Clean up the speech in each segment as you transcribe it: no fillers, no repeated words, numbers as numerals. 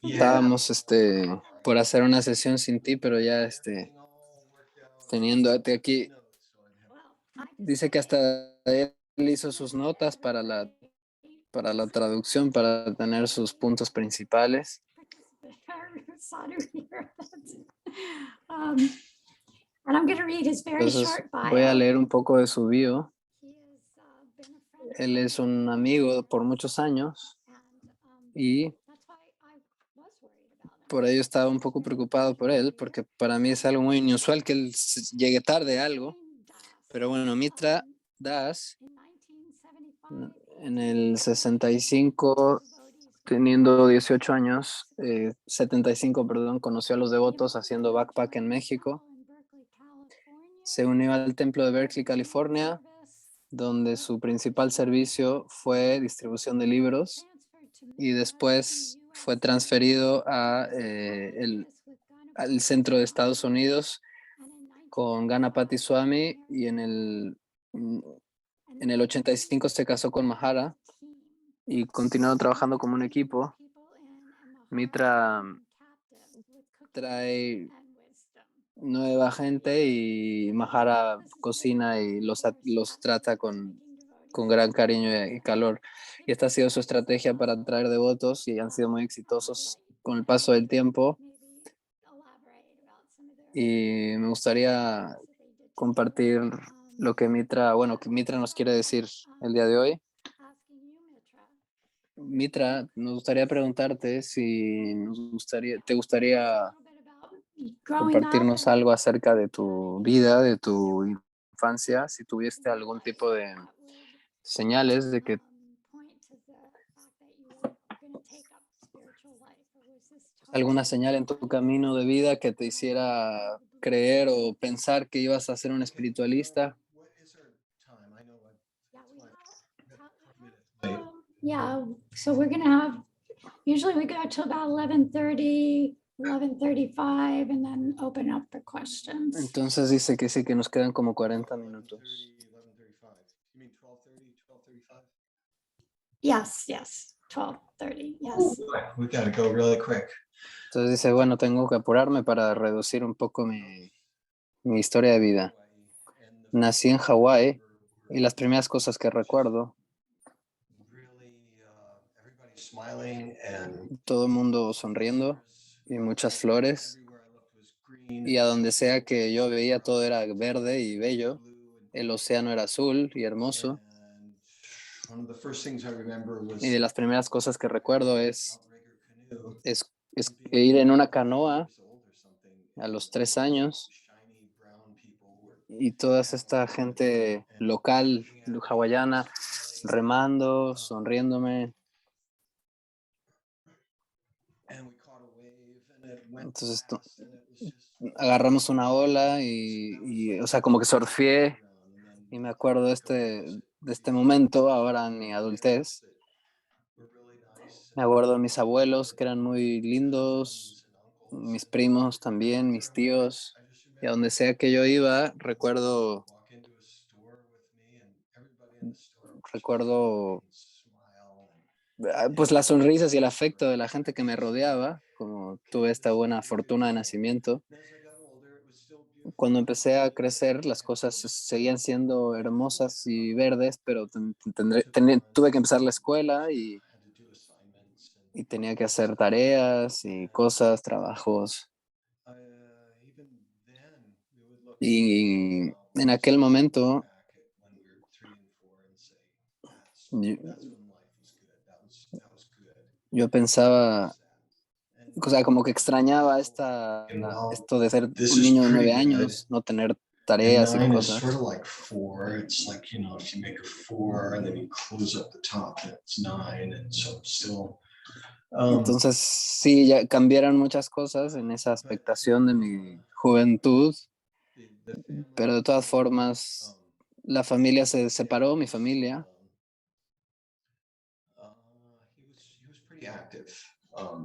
Estábamos por hacer una sesión sin ti, pero ya teniéndote aquí, dice que hasta él hizo sus notas para la traducción, para tener sus puntos principales. Entonces voy a leer un poco de su bio. Él es un amigo por muchos años y por ello estaba un poco preocupado por él, porque para mí es algo muy inusual que él llegue tarde a algo. Pero bueno, Mitra Das, en el 65, teniendo 18 años, 75, perdón, conoció a los devotos haciendo backpack en México. Se unió al templo de Berkeley, California, donde su principal servicio fue distribución de libros, y después fue transferido al centro de Estados Unidos con Ganapati Swami, y en el 85 se casó con Mahara y continuó trabajando como un equipo. Mitra trae nueva gente y Mahara cocina y los trata con gran cariño y calor. Y esta ha sido su estrategia para atraer devotos y han sido muy exitosos con el paso del tiempo. Y me gustaría compartir lo que que Mitra nos quiere decir el día de hoy. Mitra, nos gustaría preguntarte si te gustaría compartirnos algo acerca de tu vida, de tu infancia, si tuviste algún tipo de señales de que alguna señal en tu camino de vida que te hiciera creer o pensar que ibas a ser un espiritualista. Yeah, so we're gonna have, usually we go till about 11:30, 11:35, and then open up for questions. Entonces dice que sí, que nos quedan como 40 minutos. Yes, yes, 12:30, yes. We gotta go really quick. Entonces dice, bueno, tengo que apurarme para reducir un poco mi historia de vida. Nací en Hawái y las primeras cosas que recuerdo, todo el mundo sonriendo y muchas flores, y a donde sea que yo veía todo era verde y bello. El océano era azul y hermoso. Y de las primeras cosas que recuerdo es ir en una canoa a los 3 años, y toda esta gente local, hawaiana, remando, sonriéndome. Entonces agarramos una ola o sea, como que surfeé, y me acuerdo de este momento ahora en mi adultez. Me acuerdo de mis abuelos, que eran muy lindos, mis primos también, mis tíos, y a donde sea que yo iba, recuerdo pues las sonrisas y el afecto de la gente que me rodeaba, como tuve esta buena fortuna de nacimiento. Cuando empecé a crecer, las cosas seguían siendo hermosas y verdes, pero tuve que empezar la escuela y tenía que hacer tareas y cosas, trabajos. Y en aquel momento yo pensaba, o sea, como que extrañaba esto de ser un niño de 9 años, no tener tareas y cosas. Entonces sí, ya cambiaron muchas cosas en esa expectación de mi juventud, pero de todas formas la familia se separó, mi familia.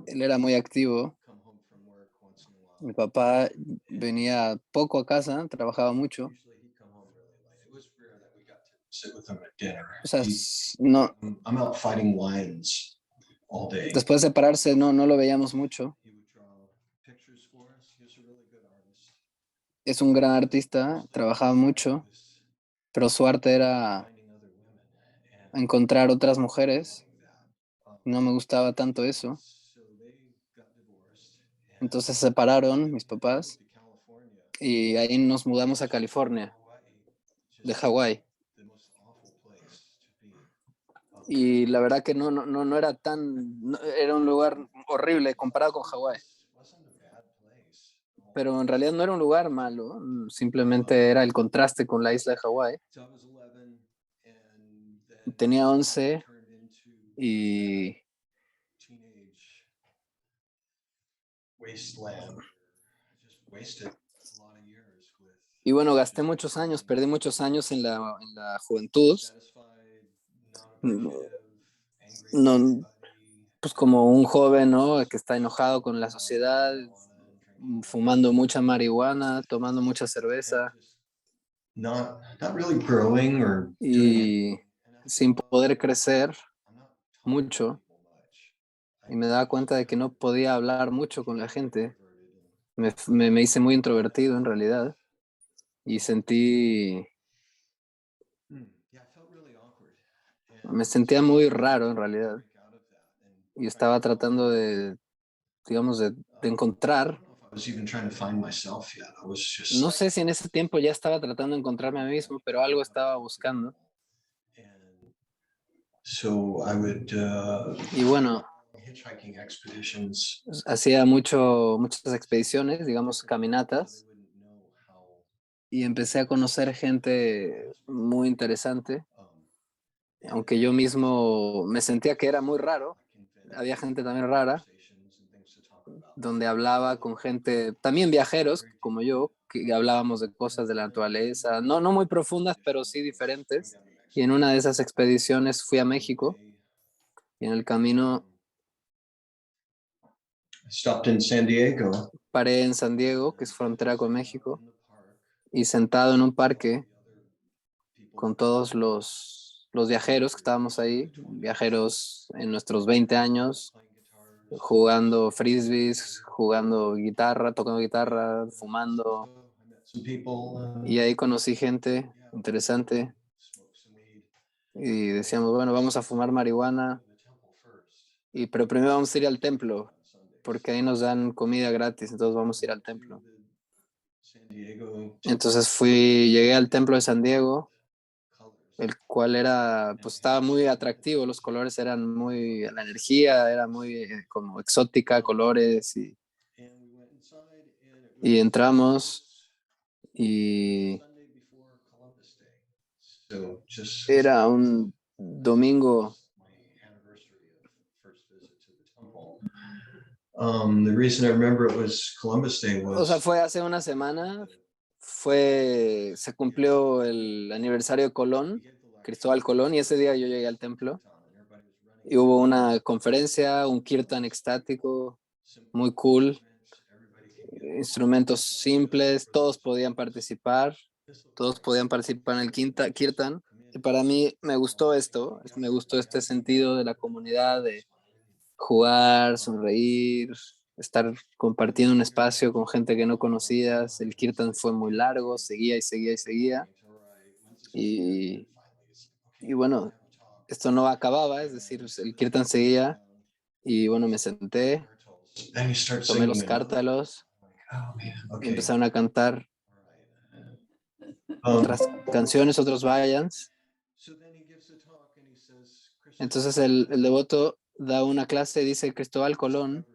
Él era muy activo. Mi papá venía poco a casa, trabajaba mucho. O sea, no. I'm out fighting lions. all day. Después de separarse no lo veíamos mucho. He would draw pictures for us. He was a really good artist. Es un gran artista, trabajaba mucho, This pero su arte era finding other women and encontrar otras mujeres. loving that. No me gustaba tanto eso. So they got divorced and Entonces se separaron mis moved papás to California, y ahí nos mudamos a California, Hawaii, de just Hawái. the most awful place to be. Y la verdad que no era era un lugar horrible comparado con Hawái. Wasn't a bad place. Pero en realidad no era un lugar malo, simplemente era el contraste con la isla de Hawái. So I was 11 and then Tenía 11 turned into y teenage wasteland. Just wasted a lot of years with Y bueno, gasté muchos años, perdí muchos años en la juventud, satisfied, non-appreciative, angry no, at everybody, pues como un joven, ¿no? Que está enojado con la sociedad, fumando mucha marihuana, tomando mucha cerveza not really growing or doing y anything. And after a sin while, poder crecer I'm not talking to mucho. people much. Y me daba cuenta de que no podía hablar mucho con la gente. Introverted Me hice muy introvertido en realidad y yeah, I felt really awkward. me sentía muy raro en realidad y estaba tratando digamos, de encontrar. I was even trying to find myself yet. I was just No sé si en ese tiempo ya estaba tratando de encontrarme a mí mismo, pero algo estaba buscando. And so I would Y bueno, hitchhiking expeditions. hacía muchas expediciones, digamos, caminatas, They wouldn't know how, y empecé a conocer gente muy interesante, and aunque yo mismo me sentía que era muy raro. I convinced Había gente también rara, conversations and things to talk about. donde hablaba con gente, también viajeros como yo, que hablábamos de cosas de la naturaleza, no muy profundas, pero sí diferentes. Y en una de esas expediciones fui a México y en el camino I stopped in San Diego. paré en San Diego, que es frontera con México, y sentado en un parque con todos los viajeros que estábamos ahí, viajeros en nuestros 20 años, jugando frisbees, jugando guitarra, tocando guitarra, fumando. Y ahí conocí gente interesante y decíamos, bueno, vamos a fumar marihuana, pero primero vamos a ir al templo, porque ahí nos dan comida gratis, entonces vamos a ir al templo. Entonces llegué al templo de San Diego, el cual pues estaba muy atractivo, los colores eran la energía era muy como exótica, colores, y entramos y era un domingo. The reason I remember it was Columbus Day O sea, was fue hace una semana, se cumplió el aniversario de Colón, Cristóbal Colón, y ese día yo llegué al templo y hubo una conferencia, un kirtan extático, muy cool, instrumentos simples, todos podían participar en el kirtan. Y para mí me gustó me gustó este sentido de la comunidad, de jugar, sonreír, estar compartiendo un espacio con gente que no conocías. El kirtan fue muy largo, seguía y seguía y seguía. Y bueno, esto no acababa, es decir, el kirtan seguía y bueno, me senté, Then you start tomé los singing it. cártalos Oh man, y okay. empezaron a cantar otras canciones, otros vayans. Entonces el devoto da una clase y dice: Cristóbal Colón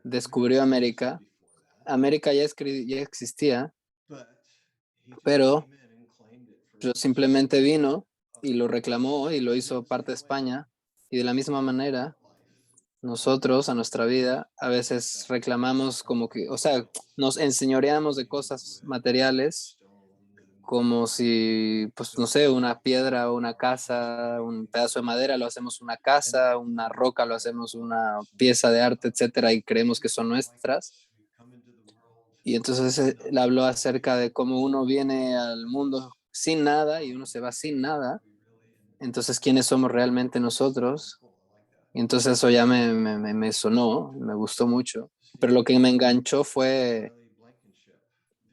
descubrió América. América ya existía, pero simplemente vino y lo reclamó y lo hizo parte de España. Y de la misma manera, nosotros a nuestra vida a veces reclamamos como que, o sea, nos enseñoreamos de cosas materiales como si, pues no sé, una piedra o una casa, un pedazo de madera lo hacemos una casa, una roca lo hacemos una pieza de arte, etcétera, y creemos que son nuestras. Y entonces él habló acerca de cómo uno viene al mundo sin nada y uno se va sin nada. Entonces, ¿quiénes somos realmente nosotros? Y entonces eso ya me sonó, me gustó mucho. Pero lo que me enganchó fue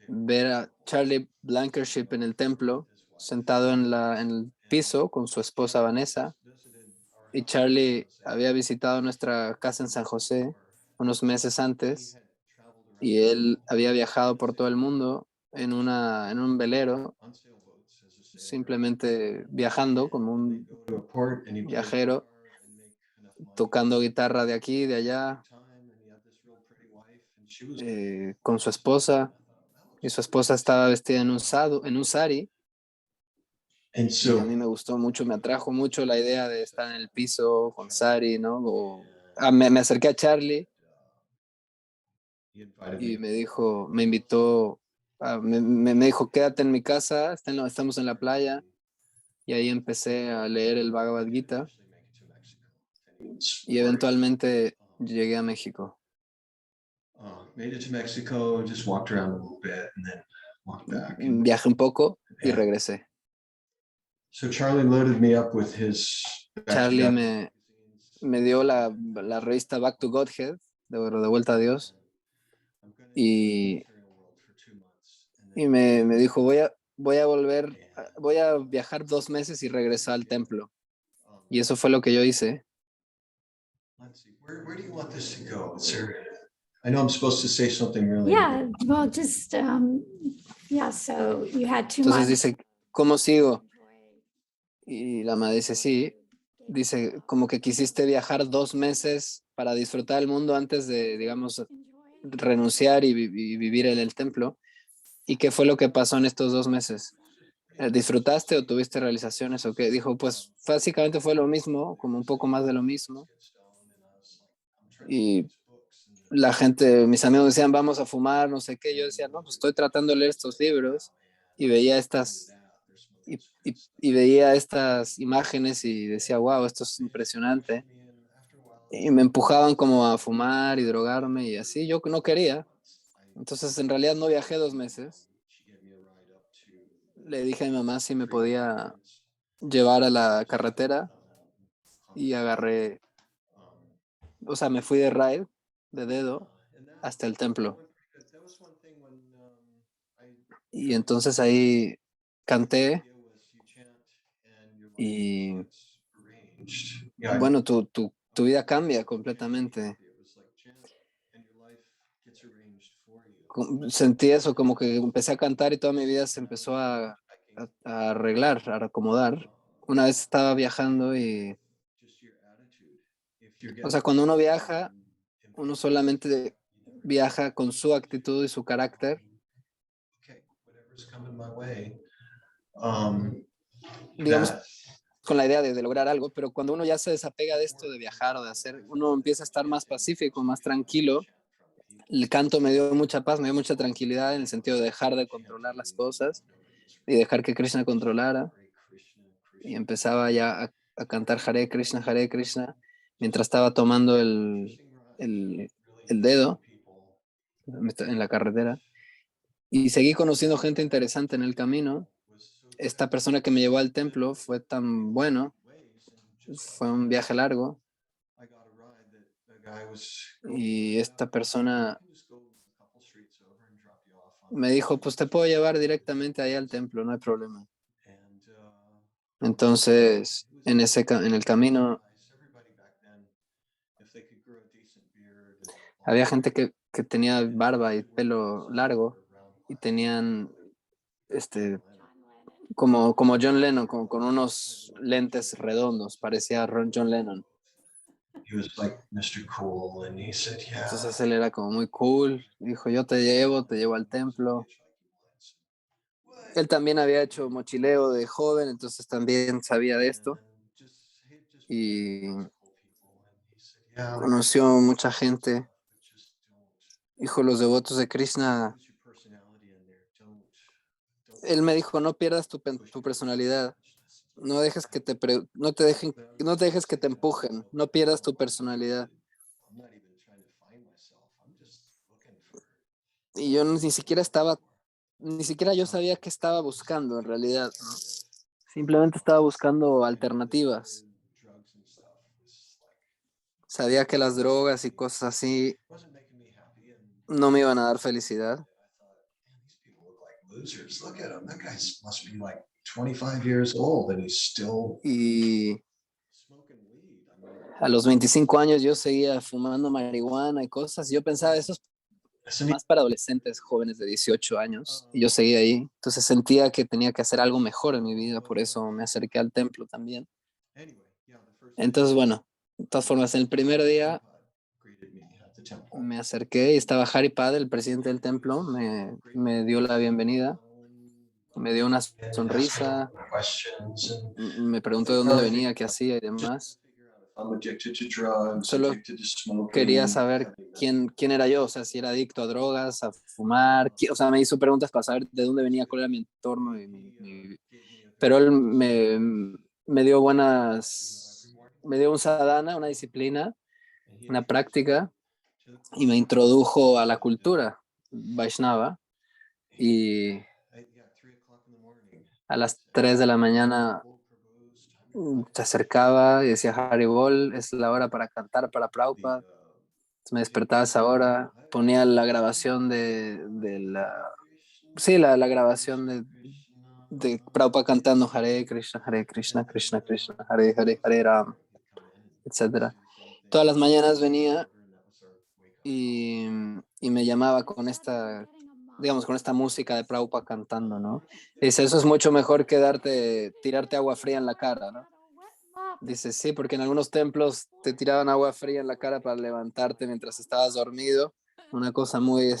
ver a Charlie Blankenship en el templo, sentado en el piso con su esposa Vanessa. Y Charlie había visitado nuestra casa en San José unos meses antes y él había viajado por todo el mundo en un velero, simplemente viajando como un viajero, tocando guitarra de aquí, de allá, con su esposa. Y su esposa estaba vestida en un sari. And Y a mí so me gustó mucho, me atrajo mucho la idea de estar en el piso con sari, ¿no? Me acerqué a Charlie he invited y me. me dijo, me invitó, me dijo, quédate en mi casa, estamos en la playa. Y ahí empecé a leer el Bhagavad Gita y eventualmente llegué a México. Made it to Mexico, just walked around a little bit and then walked back. And Viajé un poco y yeah. regresé. So Charlie loaded me up with his Charlie me dio la revista Back to Godhead, de vuelta a Dios, y, y me dijo, voy a volver, voy a viajar 2 meses y regresar al templo. Y eso fue lo que yo hice. Let's see, where do you want this to go? Is there, I know I'm supposed to say something really. Yeah, well, just, yeah, so you had 2 Entonces months. dice, ¿cómo sigo? Y la madre dice, sí. Dice, como que quisiste viajar 2 meses para disfrutar el mundo antes de, digamos, renunciar y vivir en el templo. ¿Y qué fue lo que pasó en estos 2 meses? ¿Disfrutaste o tuviste realizaciones o qué? Dijo, pues básicamente fue lo mismo, como un poco más de lo mismo. Y la gente, mis amigos decían, vamos a fumar, no sé qué. Yo decía, no, pues estoy tratando de leer estos libros y veía y veía estas imágenes y decía, wow, esto es impresionante. Y me empujaban como a fumar y drogarme y así. Yo no quería. Entonces, en realidad no viajé 2 meses. Le dije a mi mamá si me podía llevar a la carretera y agarré, o sea, me fui de ride, de dedo, hasta el templo. Y entonces ahí canté y bueno, tu vida cambia completamente. Sentí eso, como que empecé a cantar y toda mi vida se empezó a arreglar, a acomodar. Una vez estaba viajando y, o sea, cuando uno viaja, uno solamente viaja con su actitud y su carácter, digamos, con la idea de lograr algo, pero cuando uno ya se desapega de esto de viajar o de hacer, uno empieza a estar más pacífico, más tranquilo. El canto me dio mucha paz, me dio mucha tranquilidad en el sentido de dejar de controlar las cosas y dejar que Krishna controlara. Y empezaba ya a cantar Hare Krishna, mientras estaba tomando el, el dedo en la carretera. Y seguí conociendo gente interesante en el camino. Esta persona que me llevó al templo fue tan bueno, fue un viaje largo. Y esta persona me dijo, pues te puedo llevar directamente ahí al templo, no hay problema. Entonces, en el camino había gente que tenía barba y pelo largo y tenían este como John Lennon, con unos lentes redondos, parecía John Lennon. He was like Mr. Cool and he said, yeah. Entonces él era como muy cool, dijo, yo te llevo al templo. Él también había hecho mochileo de joven, entonces también sabía de esto y conoció mucha gente. Dijo, los devotos de Krishna, él me dijo, no pierdas tu personalidad, no dejes que no te dejes que te empujen, no pierdas tu personalidad. Y yo ni siquiera yo sabía qué estaba buscando en realidad, ¿no? Simplemente estaba buscando alternativas. Sabía que las drogas y cosas así wasn't making me happy. And no me iban a dar felicidad. I thought, man, these people look like losers. Look at him. That guy must be like 25 years old and he's still Y smoking weed. I mean, a los 25 años yo seguía fumando marihuana y cosas. Y yo pensaba, eso es isn't he? más para adolescentes jóvenes de 18 años. Y yo seguía ahí. Entonces sentía que tenía que hacer algo mejor en mi vida. Por eso me acerqué al templo también. Anyway, yeah, the first Entonces, bueno, de todas formas, el primer día greeted me at the temple. me acerqué y estaba Haripad, el presidente del templo. Me dio la bienvenida. Me dio una sonrisa. Questions and Me preguntó de dónde venía, qué hacía y demás. I'm addicted to drugs, Solo addicted to smoking. quería saber quién era yo, o sea, si era adicto a drogas, a fumar, o sea, me hizo preguntas para saber de dónde venía, cuál era mi entorno. Pero él me dio me dio un sadhana, una disciplina, una práctica, y me introdujo a la cultura Vaishnava. Y a las 3 de la mañana se acercaba y decía Haribol, es la hora para cantar para Prabhupada. Me despertaba a esa hora, ponía la grabación de la... Sí, la grabación de Prabhupada cantando Hare Krishna, Krishna Krishna, Hare Hare, Hare Ram, etc. Todas las mañanas venía y, y me llamaba con esta, digamos, con esta música de Prabhupada cantando, ¿no? Dice, eso es mucho mejor que tirarte agua fría en la cara, ¿no? Dice, sí, porque en algunos templos te tiraban agua fría en la cara para levantarte mientras estabas dormido. Una cosa muy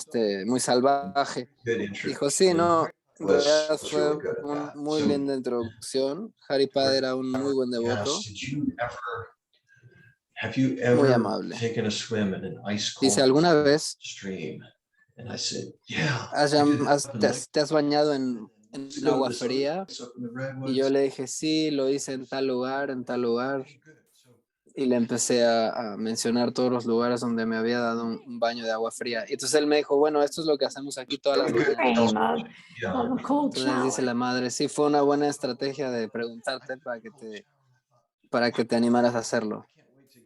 salvaje. Good Dijo, sí, introduction. no, en realidad Was fue really good at una that. muy So, linda introducción. Haripad era un muy buen devoto, yes, have you muy ever amable. taken a swim in an ice Dice, cold ¿alguna vez stream? And I said, yeah, I did that up in the te has bañado let's en go to agua this other fría? place up in the Y yo redwoods. le dije, sí, lo hice en tal lugar, en tal lugar. Okay, good. So Y le empecé a mencionar todos los lugares donde me había dado un baño de agua fría. Y entonces él me dijo, bueno, esto es lo que hacemos aquí todas las really good. mañanas. Frame Yeah. of a cold Entonces dice shower. la madre, sí, fue una buena estrategia de preguntarte para que te animaras a hacerlo.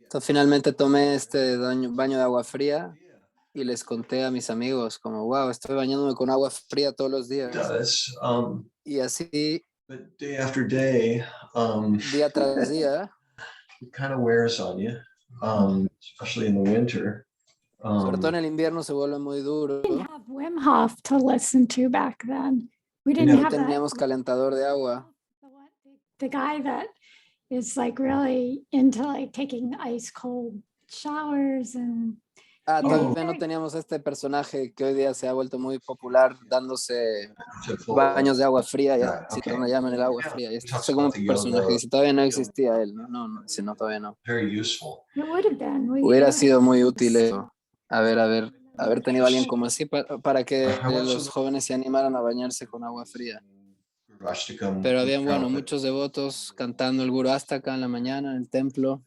Entonces finalmente tomé este baño de agua fría y les conté a mis amigos como, wow, estoy bañándome con agua fría todos los It días. does. Y así, But day after day, día tras día, it kind of wears on you, especially in the winter. sobre todo en el invierno se vuelve muy duro. Didn't have Wim Hof to listen to back then. We Yeah. didn't No have that. teníamos calentador de agua. The guy that is like really into like taking ice cold showers and Ah, you know, todavía no teníamos este personaje que hoy día se ha vuelto muy popular dándose Typical, baños de agua fría y yeah, así okay. cuando llaman el agua Yeah, fría. Y he este talks es como about un the personaje. yoga, Dice, todavía no existía él. No, no, dice, no, todavía no. very useful. it would have been. We, Hubiera sido muy útil eso. Haber tenido a alguien como así para que I went los to jóvenes se animaran a bañarse con agua fría. Ashtakam Pero habían, bueno, Prabhupada. muchos devotos cantando el Guru Astaka en la mañana en el templo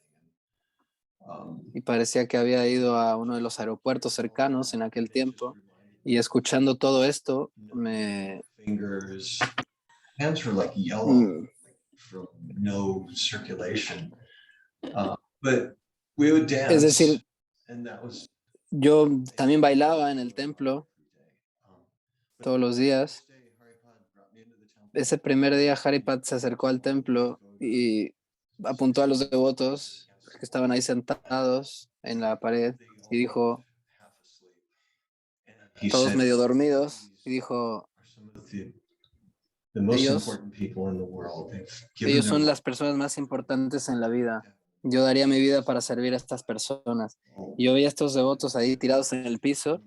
y parecía que había ido a uno de los aeropuertos cercanos en aquel tiempo y escuchando todo esto Fingers, hands were like yellow mm, from no circulation. But we would es dance, decir, and that was yo también bailaba en el templo todos los días. Ese primer día Haripad se acercó al templo y apuntó a los devotos que estaban ahí sentados en la pared y dijo, He todos said, medio dormidos, y dijo, "Are some of the most ellos, important people in the world. They've given ellos their son las personas más importantes en la vida. Yo daría mi vida para servir a estas personas. Y yo veía a estos devotos ahí tirados en el piso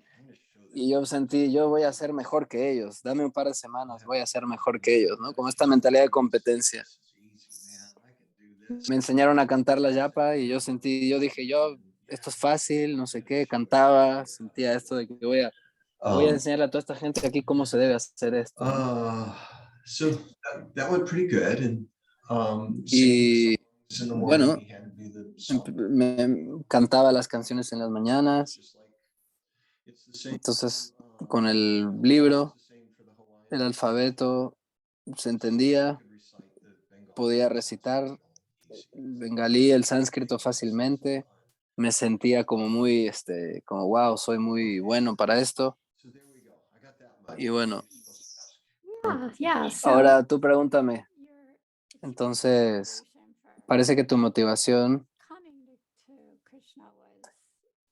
y yo sentí, yo voy a ser mejor que ellos. Dame un par de semanas, voy a ser mejor que ellos, ¿no? Como esta mentalidad de competencia. Me enseñaron a cantar la yapa y yo sentí, yo dije, esto es fácil, no sé qué, cantaba, sentía esto de que voy a enseñarle a toda esta gente aquí cómo se debe hacer esto, ¿no? So that went pretty good. And Y in the morning, bueno, he had to be the song. me cantaba las canciones en las mañanas, It's the same. entonces con el libro, el alfabeto se entendía, podía recitar el bengalí, el sánscrito fácilmente. me sentía como muy, como wow, soy muy bueno para esto. So there we go. I got that much. Y bueno, Yeah. So ahora tú pregúntame. your Entonces, motivation for parece que tu motivación coming to Krishna was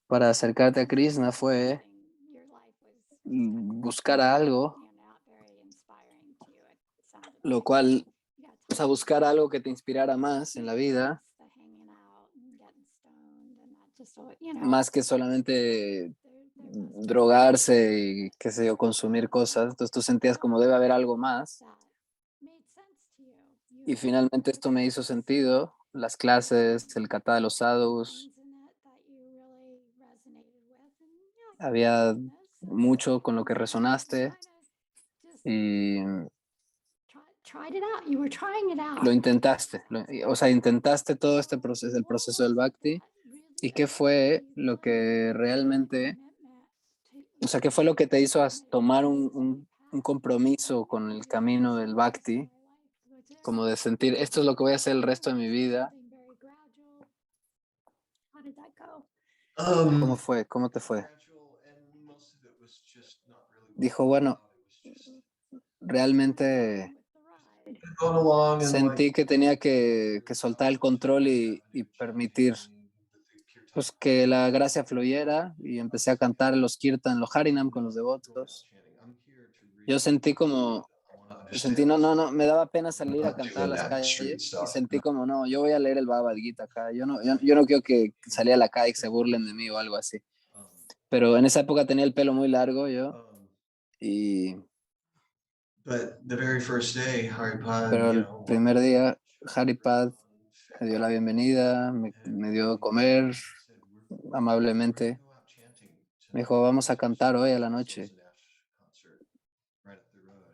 para acercarte a Krishna fue something your life was buscar algo, not very inspiring to you. It sounded lo like cual, you got o sea, buscar algo que te inspirara más en la vida, the hanging out and getting stoned and that just más que solamente there must be drogarse y, qué sé yo, consumir cosas. Entonces tú sentías como debe haber algo más. that made sense to you. Y finalmente esto me hizo sentido. Las clases, el kata de los sadhus, things in it that you really resonated with and había this mucho con lo que resonaste just y tried it out. You were trying it out. lo intentaste. O sea, intentaste todo este proceso, el proceso del bhakti. ¿Y qué fue lo que realmente, o sea, qué fue lo que te hizo tomar un compromiso con el camino del bhakti? Como de sentir, esto es lo que voy a hacer el resto de mi vida. How did that go? ¿Cómo fue? ¿Cómo te fue? Gradual, and most of it was just not really what Dijo, I bueno, thought. It was just realmente With the ride. going along and like sentí que tenía que soltar el control y permitir pues que la gracia fluyera y empecé a cantar los kirtan, los harinam con los devotos. Yo sentí como, no, me daba pena salir a cantar a doing las that street calles y stuff. sentí como, no, yo voy a leer el Bhagavad Gita acá, yo no quiero que salga a la calle y se burlen de mí o algo así. Um, Pero en esa época tenía el pelo muy largo yo y, but the very first day, Haripad, pero el primer día Haripad me dio la bienvenida, me dio de comer amablemente. Me dijo, vamos a cantar hoy a la noche.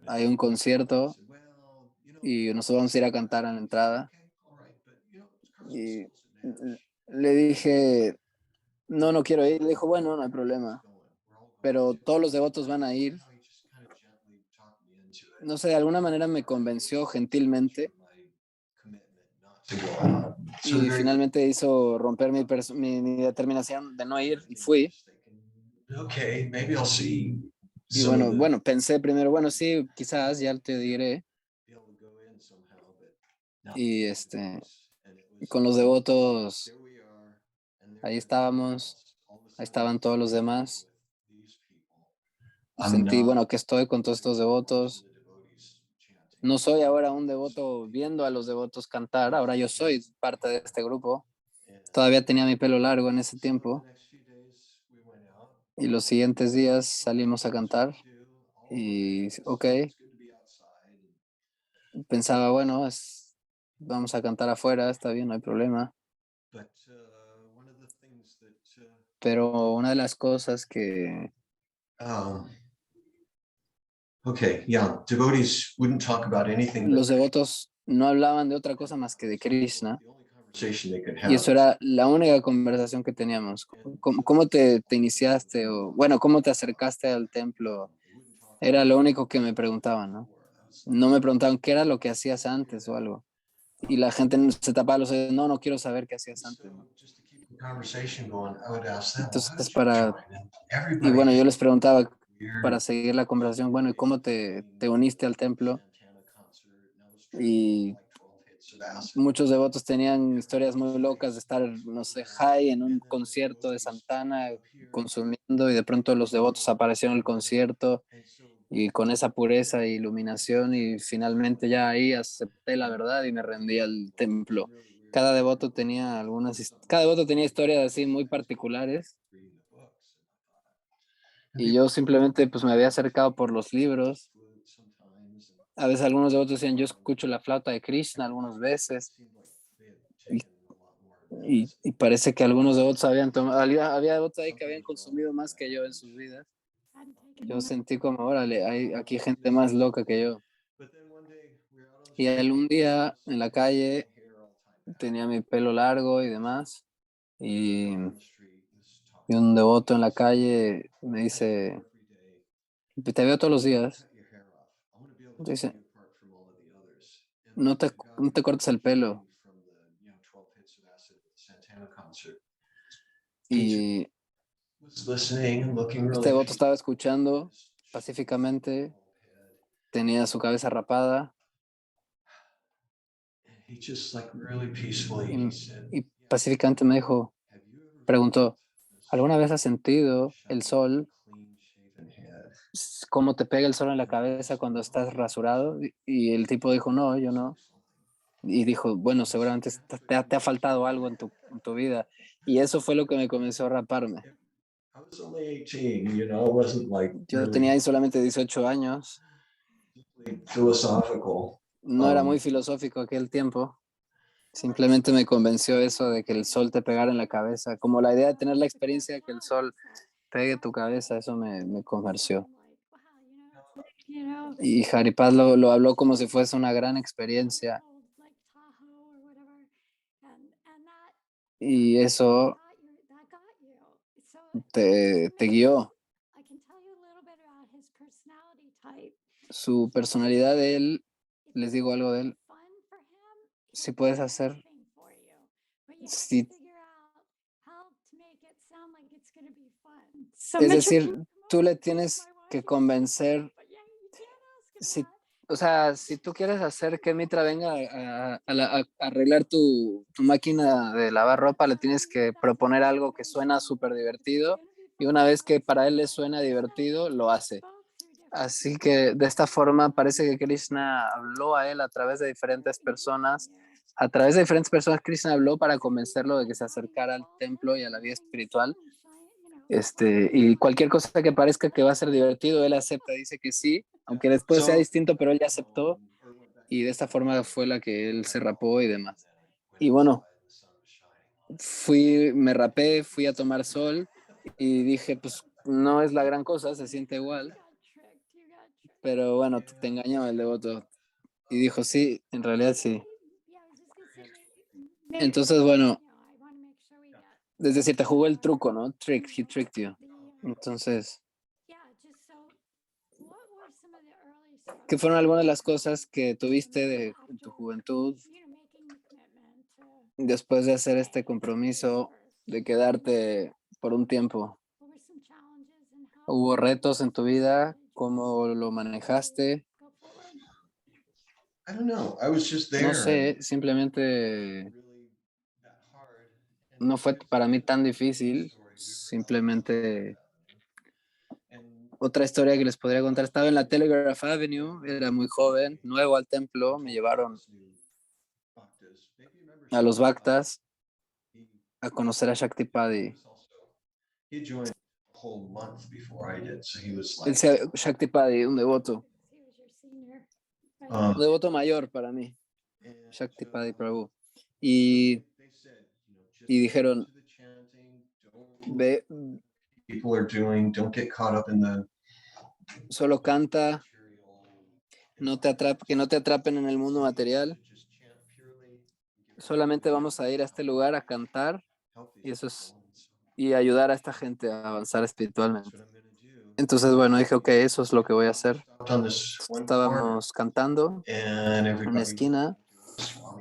Hay un concierto y nosotros vamos a ir a cantar a la entrada. Y le dije, no, no quiero ir. Le dijo, bueno, no hay problema. Pero todos los devotos van a ir. No sé, de alguna manera me convenció gentilmente y finalmente hizo romper mi determinación de no ir y fui. Okay, maybe I'll see Y some of bueno, pensé primero, bueno, sí, quizás ya te diré. be able to go in somehow, but no. Y And it was con los devotos, there we are, and there ahí were estábamos, all of a ahí sudden estaban todos los demás. with these people. I'm Sentí, not bueno, que estoy con todos estos devotos. the devotees chanting. No soy ahora un devoto viendo a los devotos cantar, ahora yo soy parte de este grupo. Todavía tenía mi pelo largo en ese So the tiempo next few days we went out. y los siguientes días salimos a cantar y, ok, It's good to be outside. pensaba, bueno, vamos a cantar afuera, está bien, no hay problema. But one of the things that Pero una de las cosas que um, okay, yeah, devotees wouldn't talk about anything but los devotos no hablaban de otra cosa más que de Krishna. the only conversation they could Y have. eso era la única conversación que teníamos. ¿Cómo te iniciaste? O, bueno, ¿cómo te acercaste al templo? Era lo único que me preguntaban, ¿no? No me preguntaban qué era lo que hacías antes o algo. Y la gente se tapaba los oídos, no, no quiero saber qué hacías antes, ¿no? Just to keep the conversation going, I would ask them, well, how Entonces, did you join? And y everybody bueno, had yo les preguntaba weird para seguir la conversación, bueno, ¿y cómo te uniste al templo? Santana concert, and I was Y like 12 hits of acid. muchos devotos tenían historias muy locas de estar, no sé, high en un concierto de Santana consumiendo y de pronto los devotos aparecieron en el concierto And so y con esa pureza e iluminación y finalmente ya ahí acepté la verdad y me rendí al templo. Cada devoto tenía historias así muy particulares reading the books. y yo simplemente pues me había acercado por los libros. Flute sometimes, and A veces algunos devotos decían, yo escucho la flauta de Krishna algunas veces seemed like they had taken a lot more y parece que algunos devotos habían tomado, había devotos ahí que habían consumido más que yo en sus vidas. Hadn't taken Yo enough. sentí como, órale, hay aquí gente más loca que yo. But then one day we were out on the Y street, un día en la calle my hair all tied back, tenía mi pelo largo y demás. Y, out on the street, this talk. y un devoto en la calle me dice, Every day, te veo todos los días. cut your hair off. I want to be able to tell Dice, you apart from all of the others. And the guy no te cortes el pelo. from the 12 hits of acid at the Santana concert. Y was listening and looking really este devoto estaba peaceful. escuchando pacíficamente, tenía su cabeza rapada He just like really peacefully, y, he said, y pacíficamente me dijo, have you ever preguntó, felt ¿alguna vez has this sentido el shiny, sol, clean shaven head? cómo te pega el sol en la cabeza cuando estás rasurado? Y el tipo dijo, no, yo no. Y dijo, bueno, seguramente te ha faltado algo en tu vida. Y eso fue lo que me comenzó a raparme. I was only 18, you know, I wasn't like Yo tenía really ahí solamente 18 años, philosophical. no era muy filosófico aquel tiempo, simplemente me convenció eso de que el sol te pegara en la cabeza, como la idea de tener la experiencia de que el sol pegue tu cabeza, eso me convenció. You know, Y Haripaz lo habló como si fuese una gran experiencia like Tahoe or whatever, and that y eso got you. So te guió. I can tell you a little bit about his personality type. Su personalidad de él, les digo algo de él, Fun for him, si puedes hacer, anything for you, but you have to si, figure out how to make it sound like it's going to be fun. So es Mitchell, decir, tú le tienes que convencer, but yeah, you can't ask him si, that. o sea, si tú quieres hacer que Mitra venga a arreglar tu máquina de lavar ropa, le tienes que proponer algo que suena súper divertido y una vez que para él le suena divertido, lo hace. Así que de esta forma parece que Krishna habló a él a través de diferentes personas. A través de diferentes personas Krishna habló para convencerlo de que se acercara al templo y a la vida espiritual. Y cualquier cosa que parezca que va a ser divertido, él acepta, dice que sí, aunque después sea distinto, pero él ya aceptó y de esta forma fue la que él se rapó y demás. Y bueno, me rapé, fui a tomar sol y dije, pues no es la gran cosa, se siente igual, pero bueno, te engañó el devoto. Y dijo, sí, en realidad sí. Entonces, bueno, es decir, te jugó el truco, ¿no? He tricked you. Entonces, ¿qué fueron algunas de las cosas que tuviste en tu juventud después de hacer este compromiso de quedarte por un tiempo? ¿Hubo retos en tu vida? ¿Cómo lo manejaste? I don't know. I was just No there sé, and simplemente really that hard. And no fue it's para mí a tan funny difícil. story. Simplemente And otra historia que les podría contar. Estaba en la Telegraph Avenue, era muy joven, nuevo al templo. Me llevaron a los Bhaktas a conocer a Shaktipadi. he joined a whole month before I did, so he was Él like, Shaktipadi, un um, devoto mayor para mí, and, Shaktipadi Prabhu. Y, they said, you know, just y dijeron, to the chanting, don't ve, people are doing, don't get caught up in the solo canta, material. que no te atrapen en el mundo material. Solamente vamos a ir a este lugar a cantar y eso es, y ayudar a esta gente a avanzar espiritualmente. Entonces, bueno, dije, ok, eso es lo que voy a hacer. Estábamos cantando en una esquina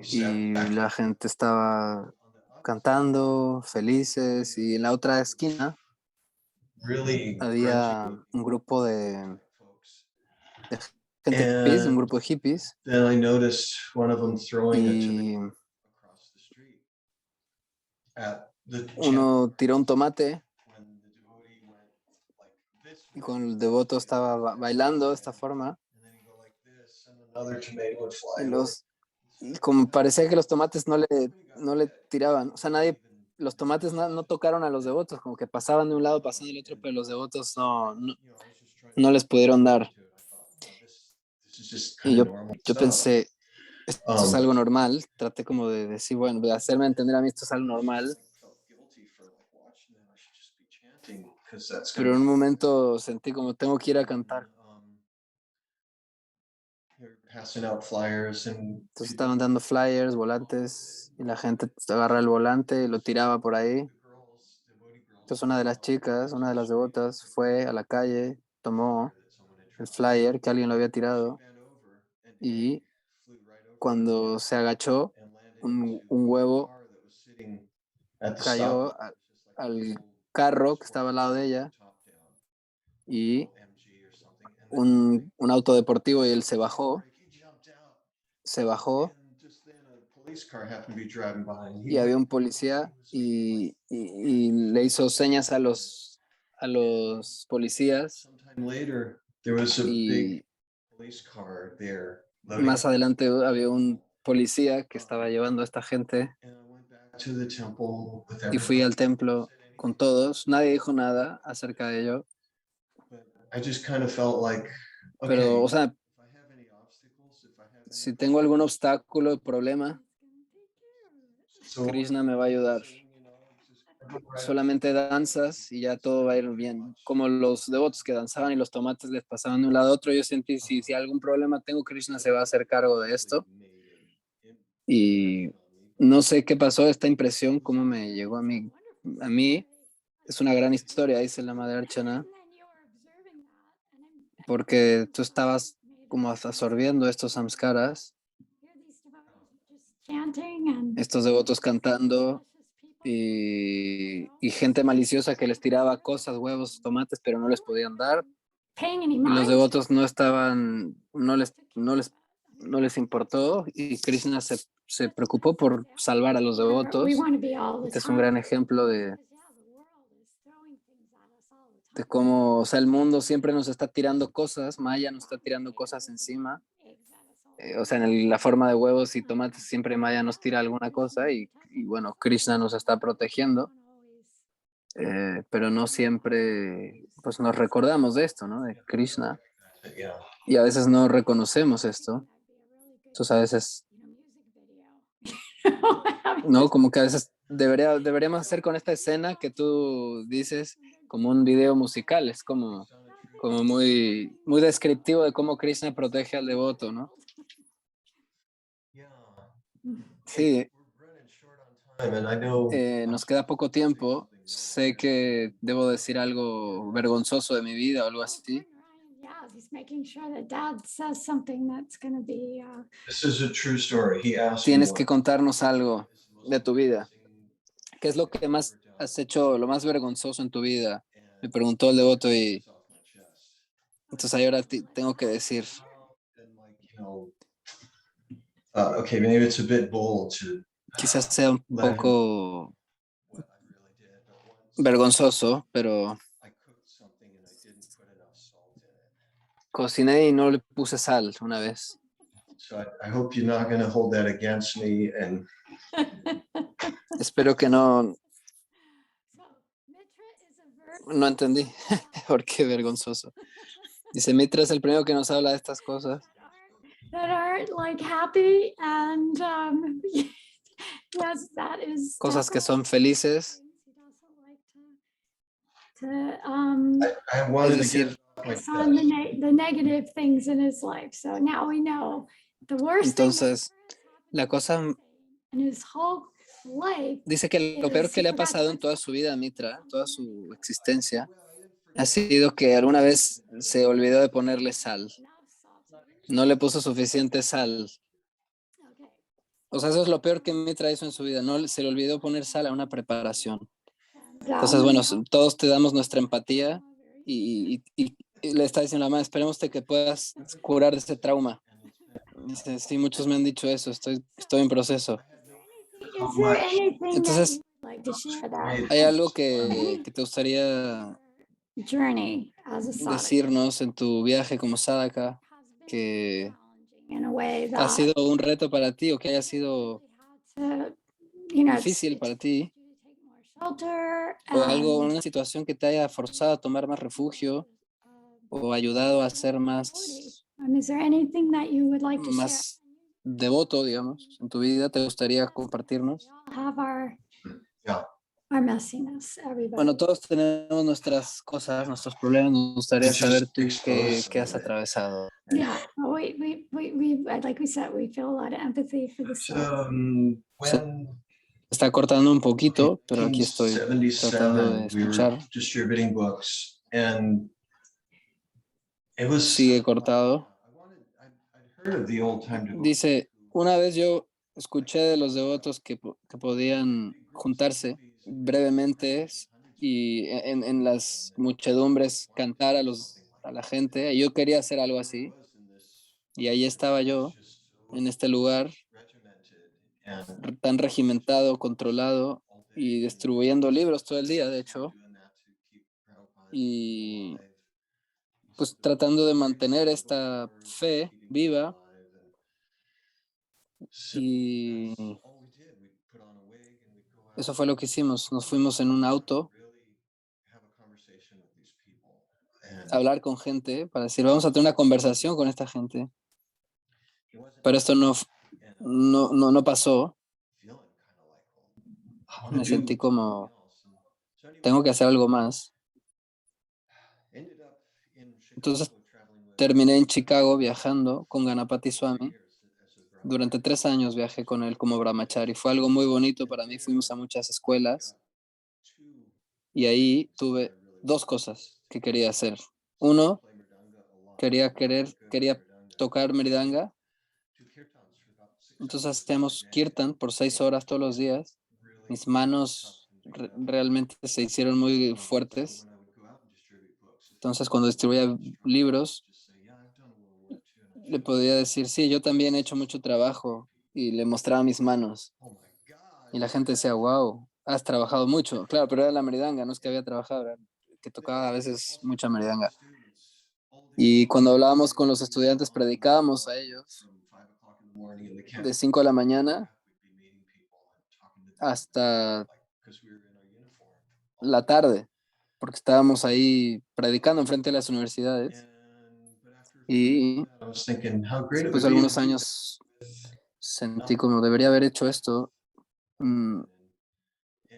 y la gente estaba cantando, felices, y en la otra esquina había un grupo de gente hippies, un grupo de hippies, Then I noticed one of them throwing a tomato y across the street at the uno tiró un tomate when the devotee went like this y way, con el devoto estaba bailando de esta forma and then he go like this, and another tomato would y fly over. y como parecía que los tomates no le tiraban, o sea, los tomates no tocaron a los devotos, como que pasaban de un lado, pasaban del otro, pero los devotos no les pudieron dar. Y yo pensé, esto es algo normal, traté como de decir, bueno, de hacerme entender a mí esto es algo normal, pero en un momento sentí como tengo que ir a cantar. Entonces estaban dando flyers, volantes, y la gente agarra el volante y lo tiraba por ahí. Entonces una de las chicas, una de las devotas, fue a la calle, tomó el flyer que alguien lo había tirado y cuando se agachó, un huevo cayó al carro que estaba al lado de ella y un auto deportivo y él se bajó y había un policía y le hizo señas a los policías y más adelante había un policía que estaba llevando a esta gente y fui al templo con todos. Nadie dijo nada acerca de ello, pero, o sea, si tengo algún obstáculo o problema, Krishna me va a ayudar. Solamente danzas y ya todo va a ir bien. Como los devotos que danzaban y los tomates les pasaban de un lado a otro, yo sentí si algún problema tengo, Krishna se va a hacer cargo de esto. Y no sé qué pasó, esta impresión, cómo me llegó a mí. A mí es una gran historia, dice la Madre Archana, porque tú estabas como absorbiendo estos samskaras, estos devotos cantando y gente maliciosa que les tiraba cosas, huevos, tomates, pero no les podían dar. Y los devotos no estaban, no les importó y Krishna se preocupó por salvar a los devotos. Este es un gran ejemplo de cómo, o sea, el mundo siempre nos está tirando cosas, Maya nos está tirando cosas encima. O sea, en la forma de huevos y tomates siempre Maya nos tira alguna cosa y bueno, Krishna nos está protegiendo, pero no siempre pues nos recordamos de esto, ¿no? De Krishna. Y a veces no reconocemos esto. Entonces a veces, ¿no? Como que a veces deberíamos hacer con esta escena que tú dices como un video musical, es como muy, muy descriptivo de cómo Krishna protege al devoto, ¿no? Sí, nos queda poco tiempo. Sé que debo decir algo vergonzoso de mi vida o algo así. Tienes que contarnos algo de tu vida. ¿Qué es lo que más has hecho, lo más vergonzoso en tu vida? Me preguntó el devoto y entonces ahora tengo que decir, Okay, maybe it's a bit bold to quizás sea un poco vergonzoso, pero cociné y no le puse sal una vez. So I hope you're not going to hold that against me. And Espero que no entendí por qué vergonzoso. Dice, Mitra es el primero que nos habla de estas cosas. That are like happy and yes, that is Cosas que son felices. I wanted to decir, get like focus on the negative things in his life. So now we know the worst thing Entonces, la cosa in his whole life dice que lo peor que le ha pasado en toda su vida a Mitra, toda su existencia, ha sido que alguna vez se olvidó de ponerle sal. No le puso suficiente sal. O sea, eso es lo peor que Mitra hizo en su vida. No se le olvidó poner sal a una preparación. Entonces, bueno, todos te damos nuestra empatía y le está diciendo a la madre, esperemos que puedas curar ese trauma. Dice, sí, muchos me han dicho eso, estoy en proceso. Is there anything Entonces, that you'd like to share that ¿hay algo que te gustaría journey as a sadhaka decirnos en tu viaje como sadhaka que in a way ha that sido un reto para ti o que haya sido difícil para ti shelter o algo, and una situación que te haya forzado a tomar más refugio o ayudado a ser más is there anything that you would like to share? más devoto, digamos, en tu vida? ¿Te gustaría compartirnos? We all have Yeah. our messiness, everybody. Bueno, todos tenemos nuestras cosas, nuestros problemas. Nos gustaría saber tú qué has atravesado. Yeah, well, like we said, we feel a lot of empathy for the soul. When Está cortando un poquito, pero aquí estoy 1977, tratando de we were escuchar. distributing books, and it was. Sigue cortado. I'd heard of the old time devotees. Dice, una vez yo escuché de los devotos que podían juntarse brevemente y en las muchedumbres cantar a la gente. Y yo quería hacer algo así. Y ahí estaba yo, en este lugar tan regimentado, controlado y distribuyendo libros todo el día, de hecho, y pues tratando de mantener esta fe viva. Y eso fue lo que hicimos. Nos fuimos en un auto a hablar con gente para decir, vamos a tener una conversación con esta gente. Pero esto no pasó. Me sentí como, tengo que hacer algo más. Entonces terminé en Chicago viajando con Ganapati Swami. Durante 3 años viajé con él como brahmachari. Fue algo muy bonito para mí. Fuimos a muchas escuelas y ahí tuve dos cosas que quería hacer. Uno, quería tocar meridanga. Entonces hacíamos kirtan por 6 horas todos los días. Mis manos realmente se hicieron muy fuertes. Entonces cuando distribuía libros, le podía decir, sí, yo también he hecho mucho trabajo, y le mostraba mis manos. Y la gente decía, wow, has trabajado mucho. Claro, pero era la meridanga, no es que había trabajado, era que tocaba a veces mucha meridanga. Y cuando hablábamos con los estudiantes, predicábamos a ellos de 5 de la mañana hasta la tarde, porque estábamos ahí predicando enfrente de las universidades. Y después de algunos años sentí como debería haber hecho esto, mm,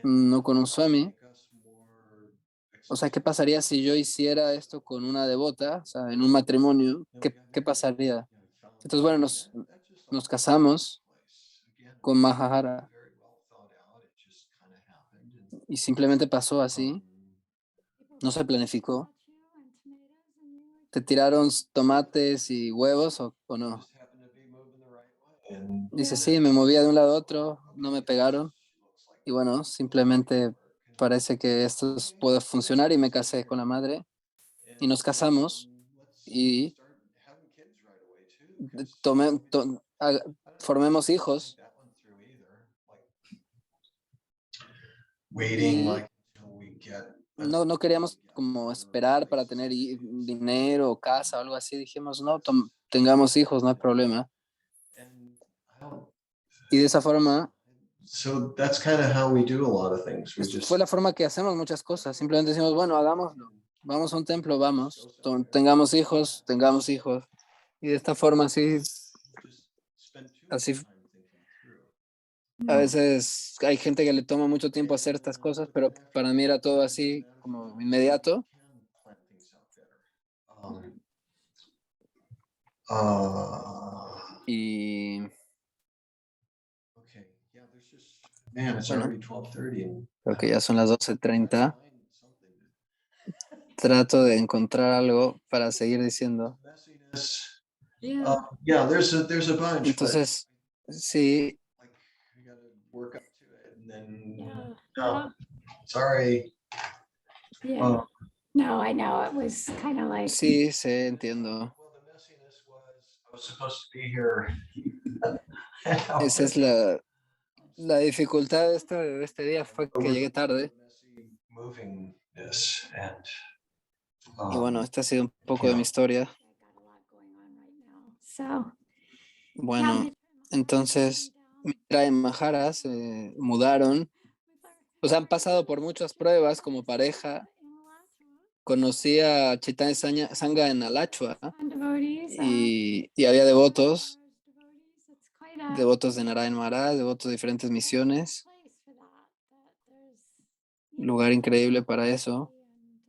no con un swami. O sea, ¿qué pasaría si yo hiciera esto con una devota, o sea, en un matrimonio? ¿Qué pasaría? Entonces, bueno, nos casamos con Mahahara y simplemente pasó así, no se planificó. ¿Te tiraron tomates y huevos o no? Dice, sí, me movía de un lado a otro, no me pegaron. Y bueno, simplemente parece que puede funcionar y me casé con la madre y nos casamos y tomé, to- haga- formemos hijos y no queríamos como esperar para tener dinero o casa o algo así. Dijimos, no, tengamos hijos, no hay problema. Y de esa forma, So that's kind of how we do a lot of things. We fue just la forma que hacemos muchas cosas. Simplemente decimos, bueno, hagámoslo. Vamos a un templo, vamos. Tengamos hijos, tengamos hijos. Y de esta forma, así a veces hay gente que le toma mucho tiempo hacer estas cosas, pero para mí era todo así como inmediato. Um, uh, Y okay, yeah, there's just man, it's bueno, already 12:30 and creo que ya son las 12:30. Trato de encontrar algo para seguir diciendo. messiness. Yeah. Yeah, there's a bunch, but Entonces, sí, like we got to work up to it, and then Yeah. no, sorry. Yeah. No, I know. It was kind of like, sí, sí, entiendo. Well, the messiness was I was supposed to be here. Esa es la dificultad de este día, fue que llegué tarde. Movingness and Y bueno, esta ha sido un poco de mi yeah. historia. I got a lot going on right now. So, yeah, Bueno, entonces Mitra y Mahara se mudaron. Pues han pasado por muchas pruebas como pareja. Conocí a Chaitanya Sangha en Alachua y había devotos de Narayan Maharaj, devotos de diferentes misiones. Lugar increíble para eso.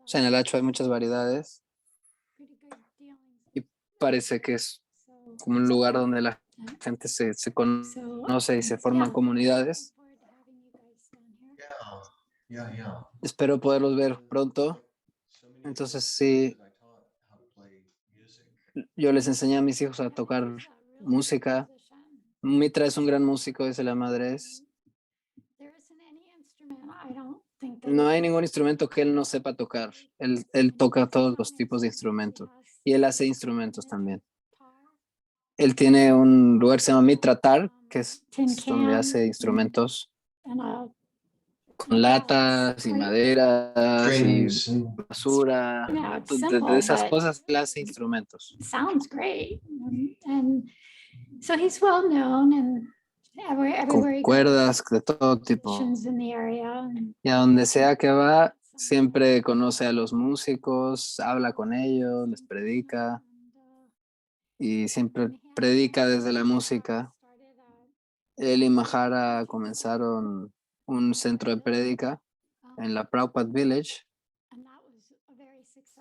O sea, en Alachua hay muchas variedades y parece que es como un lugar donde la gente se conoce y se forman comunidades. Yeah. Espero poderlos ver pronto. Entonces, sí, yo les enseñé a mis hijos a tocar música. Mitra es un gran músico, dice la madre. think that No hay ningún instrumento que él no sepa tocar. Él toca todos los tipos de instrumentos y él hace instrumentos también. Él tiene un lugar que se llama Mitratar, que es tin donde hace can instrumentos and a con latas y Right. maderas y Strings and basura. Yeah, it's De simple, esas but cosas él hace instrumentos. sounds great. And so he's well known and Con everywhere he goes, cuerdas de todo tipo. musicians in the area. And Y a donde sea que va, siempre conoce a los músicos, habla con ellos, les predica y siempre predica desde la música. Él y Mahara comenzaron un centro de prédica en la Prabhupada Village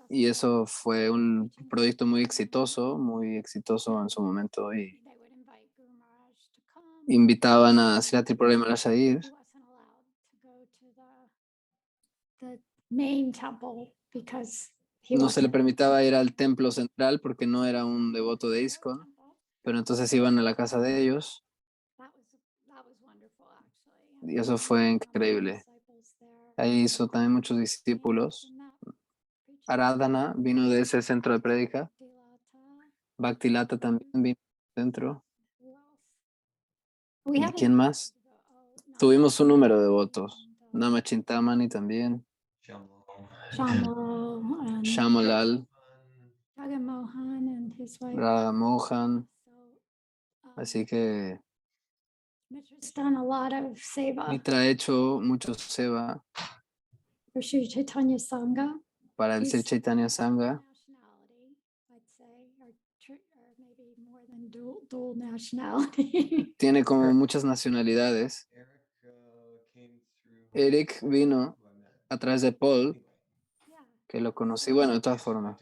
y eso fue un proyecto muy exitoso en su momento y invitaban a Srila Tripura Maharaj a ir. The main temple because he No se le wasn't permitaba ir al templo central porque no era un devoto de ISKCON, pero entonces iban a la casa de ellos y eso fue increíble. Ahí hizo también muchos discípulos. Aradhana vino de ese centro de prédica. Bhaktilata también vino del centro. ¿Y quién más? Tuvimos un número de devotos. Namachintamani también. Shamo and Shamalal, Jagamohan and his wife. Radha Mohan. So, Así que Mitra's done a lot of seva Mitra ha hecho mucho seva for Sri Chaitanya Sangha. para el Sri He's Chaitanya Sangha. nationality, I'd say, or maybe more than dual nationality. Tiene como muchas nacionalidades. Eric vino a través de Paul, Yeah. que lo conocí. Bueno, de todas formas,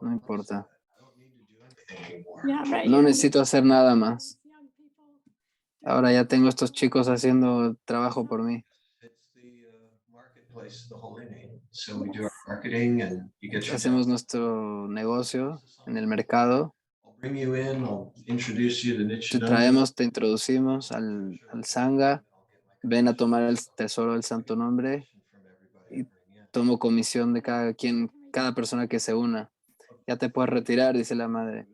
no importa. Yeah, right. No yeah. necesito hacer nada más. Young people doing Ahora ya tengo estos chicos haciendo trabajo por mí. it's the marketplace, the whole inning. So we do our marketing and you get your Hacemos demo. nuestro negocio en el mercado. I'll bring you in, I'll introduce you to Te Nityananda. traemos, te introducimos al Sangha. Ven a tomar el tesoro del santo nombre y tomo comisión de cada persona que se una. Ya te puedes retirar, dice la madre.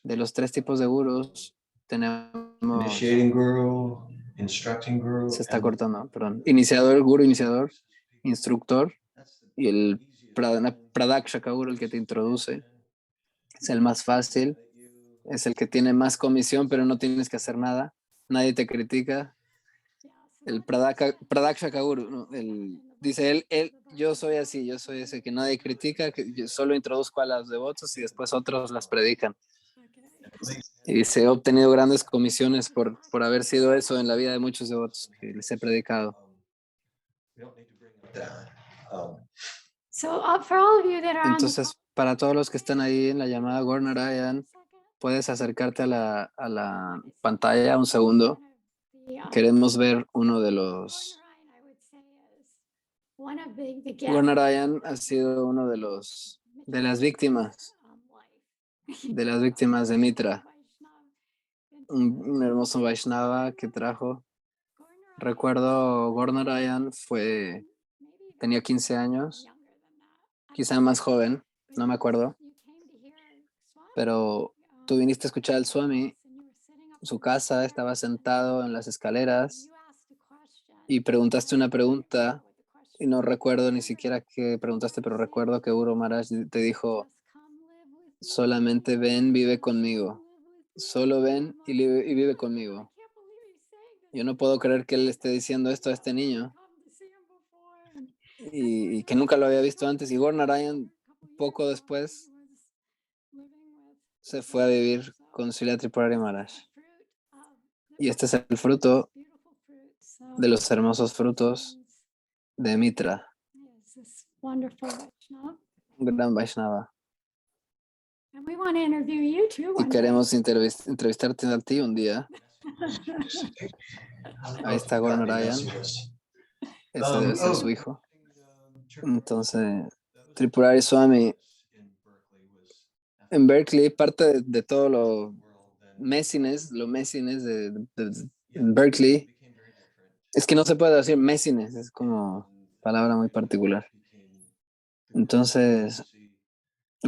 De los 3 tipos de gurús tenemos, Initiating guru, instructing guru. se está and- cortando, perdón, iniciador, gurú iniciador, instructor y el Pradakshaka guru, el que te introduce. Es el más fácil, es el que tiene más comisión, pero no tienes que hacer nada. Nadie te critica. El Pradakshaka guru, ¿no? Dice él, yo soy así, yo soy ese que nadie critica, que yo solo introduzco a los devotos y después otros las predican. Y dice, he obtenido grandes comisiones por haber sido eso en la vida de muchos devotos que les he predicado. We don't need to bring up that. So for all of you that are on the Entonces, para todos los que están ahí en la llamada Gornarayan, puedes acercarte a la pantalla un segundo. Queremos ver uno de los... Gornarayan ha sido uno de las víctimas de Mitra. Un hermoso Vaishnava que trajo. Recuerdo Gornarayan tenía 15 años, quizá más joven, no me acuerdo, pero tú viniste a escuchar al Swami, su casa, estaba sentado en las escaleras y preguntaste una pregunta y no recuerdo ni siquiera qué preguntaste, pero recuerdo que Guru Maharaj te dijo, solamente ven, vive conmigo, solo ven y vive conmigo. Yo no puedo creer que él esté diciendo esto a este niño y que nunca lo había visto antes. Y Gornarayan poco después se fue a vivir con Srila Tripurari Maharaj. Y este es el fruto de los hermosos frutos de Mitra, un gran Vaishnava. Y queremos entrevistarte a ti un día. Ahí está Gornarayan. Ese debe ser su hijo. Entonces, Tripurari Swami en Berkeley, parte de todo lo messiness de Berkeley, es que no se puede decir messiness, es como palabra muy particular. Entonces,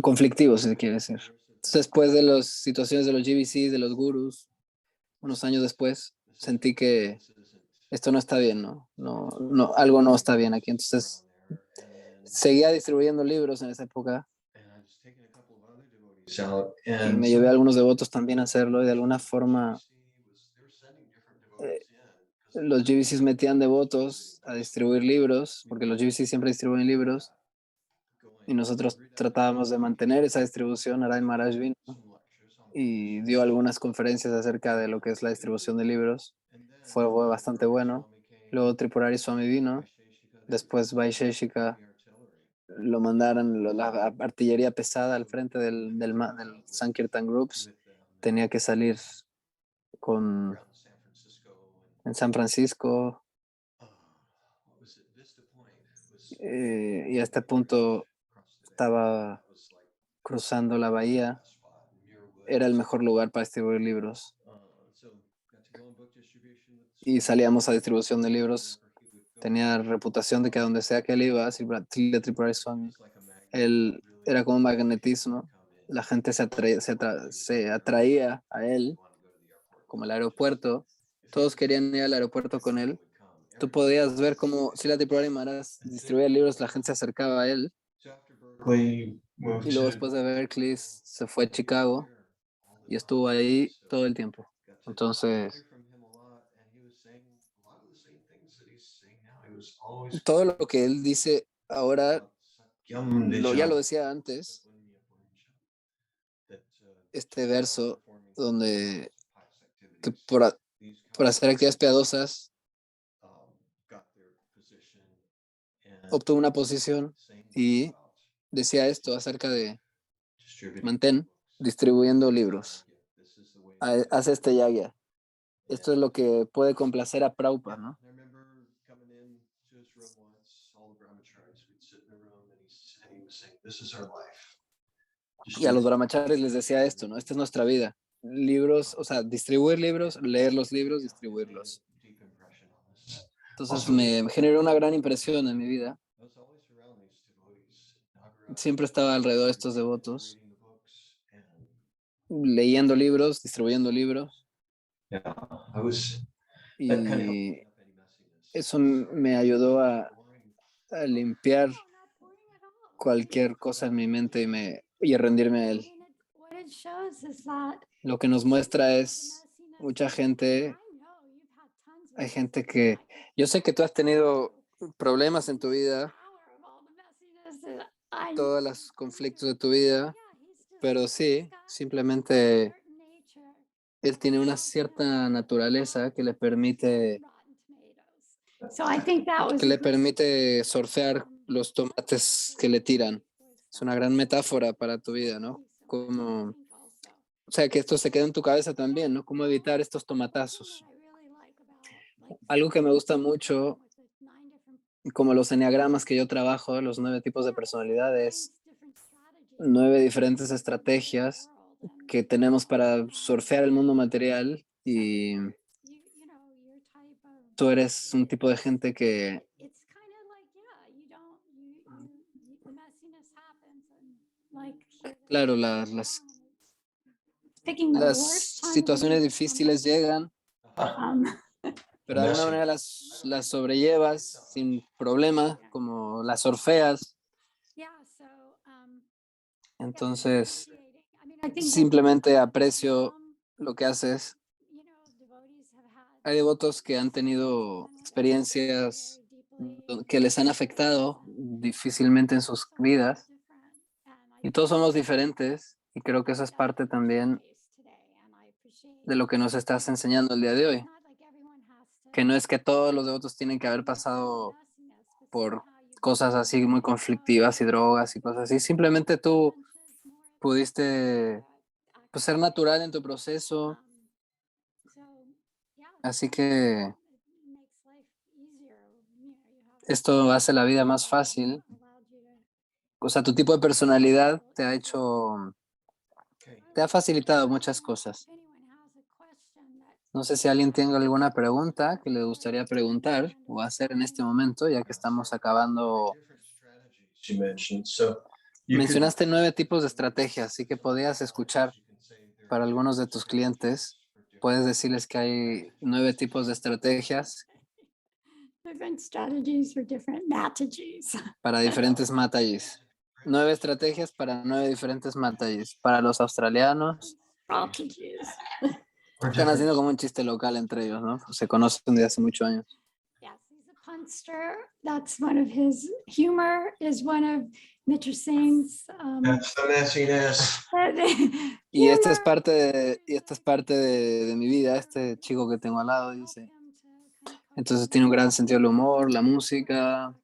conflictivo, si se quiere decir. Entonces, después de las situaciones de los GBC, de los gurús, unos años después, sentí que esto no está bien, ¿no? No, algo no está bien aquí. Entonces, seguía distribuyendo libros en esa época y me llevé a algunos devotos también a hacerlo y de alguna forma los GBCs metían devotos a distribuir libros, porque los GBCs siempre distribuyen libros y nosotros tratábamos de mantener esa distribución. Narayan Maharaj vino y dio algunas conferencias acerca de lo que es la distribución de libros. Fue bastante bueno. Luego Tripurari Swami vino. Después Vaisheshika lo mandaron la artillería pesada al frente del Sankirtan Groups. Tenía que salir con, en San Francisco y a este punto estaba cruzando la bahía. Era el mejor lugar para distribuir libros. Y salíamos a distribución de libros. Tenía reputación de que a donde sea que él iba, Srila Tripurari Swami, él era como un magnetismo. La gente se atraía a él, como el aeropuerto. Todos querían ir al aeropuerto con él. Tú podías ver cómo Srila Tripurari Maharaj distribuía libros, la gente se acercaba a él. Y luego después de Berkeley se fue a Chicago y estuvo ahí todo el tiempo. Entonces, todo lo que él dice ahora, ya lo decía antes, este verso donde que por hacer actividades piadosas obtuvo una posición y decía esto acerca de mantén distribuyendo libros, haz este yagya. Esto es lo que puede complacer a Prabhupada, ¿no? Y a los brahmacharis les decía esto, ¿no? Esta es nuestra vida. Libros, o sea, distribuir libros, leer los libros, distribuirlos. Entonces me generó una gran impresión en mi vida. Siempre estaba alrededor de estos devotos, leyendo libros, distribuyendo libros. Y eso me ayudó a limpiar cualquier cosa en mi mente y a rendirme a él. Lo que nos muestra es mucha gente, hay gente que, yo sé que tú has tenido problemas en tu vida, todos los conflictos de tu vida, pero sí, simplemente él tiene una cierta naturaleza que le permite surfear los tomates que le tiran. Es una gran metáfora para tu vida, ¿no? Como, o sea, que esto se quede en tu cabeza también, ¿no? Cómo evitar estos tomatazos. Algo que me gusta mucho, como los enneagramas que yo trabajo, los 9 tipos de personalidades, 9 diferentes estrategias que tenemos para surfear el mundo material y tú eres un tipo de gente que claro, las situaciones difíciles llegan, pero de alguna manera las sobrellevas sin problema, como las surfeas. Entonces, simplemente aprecio lo que haces. Hay devotos que han tenido experiencias que les han afectado difícilmente en sus vidas y todos somos diferentes y creo que eso es parte también de lo que nos estás enseñando el día de hoy, que no es que todos los devotos tienen que haber pasado por cosas así muy conflictivas y drogas y cosas así, simplemente tú pudiste pues, ser natural en tu proceso, así que esto hace la vida más fácil. O sea, tu tipo de personalidad te ha facilitado muchas cosas. No sé si alguien tiene alguna pregunta que le gustaría preguntar o hacer en este momento, ya que estamos acabando. You mentioned. So you could Mencionaste 9 tipos de estrategias, así que podías escuchar para algunos de tus clientes. Puedes decirles que hay 9 tipos de estrategias Different strategies for different strategies. para diferentes matallis. 9 estrategias para 9 diferentes matallis. Para los australianos, Strategies. or están haciendo different como un chiste local entre ellos, ¿no? Se conocen desde hace muchos años. Yes, he's a punster. That's one of his humor is one of Mitra Singh's that's the messiness. Y esta es humor. parte de mi vida, este chico que tengo al lado, dice. Entonces tiene un gran sentido del humor, la música,